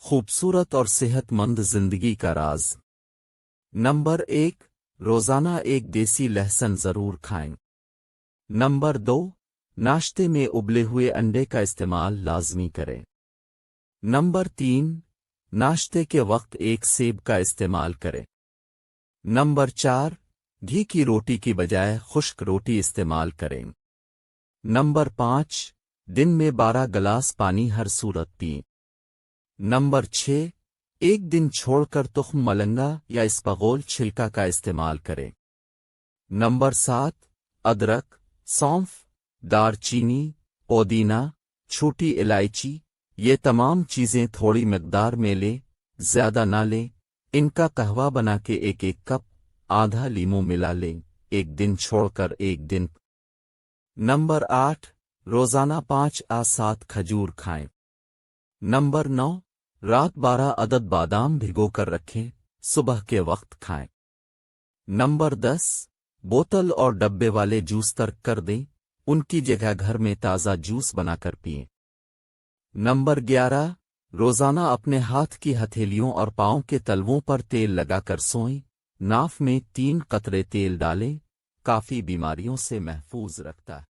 خوبصورت اور صحت مند زندگی کا راز۔ نمبر 1، روزانہ ایک دیسی لہسن ضرور کھائیں۔ نمبر 2، ناشتے میں ابلے ہوئے انڈے کا استعمال لازمی کریں۔ نمبر 3، ناشتے کے وقت ایک سیب کا استعمال کریں۔ نمبر 4، گھی کی روٹی کی بجائے خشک روٹی استعمال کریں۔ نمبر 5، دن میں 12 گلاس پانی ہر صورت پئیں۔ نمبر 6، ایک دن چھوڑ کر تخم ملنگا یا اسپغول چھلکا کا استعمال کریں۔ نمبر 7، ادرک، سونف، دار چینی، پودینہ، چھوٹی الائچی، یہ تمام چیزیں تھوڑی مقدار میں لیں، زیادہ نہ لیں۔ ان کا قہوہ بنا کے ایک کپ آدھا لیموں ملا لیں، ایک دن چھوڑ کر ایک دن۔ نمبر 8، روزانہ 5 یا 7 کھجور کھائیں۔ نمبر 9، رات 12 عدد بادام بھگو کر رکھیں، صبح کے وقت کھائیں۔ نمبر 10، بوتل اور ڈبے والے جوس ترک کر دیں، ان کی جگہ گھر میں تازہ جوس بنا کر پئیں۔ نمبر 11، روزانہ اپنے ہاتھ کی ہتھیلیوں اور پاؤں کے تلووں پر تیل لگا کر سوئیں، ناف میں 3 قطرے تیل ڈالیں، کافی بیماریوں سے محفوظ رکھتا ہے۔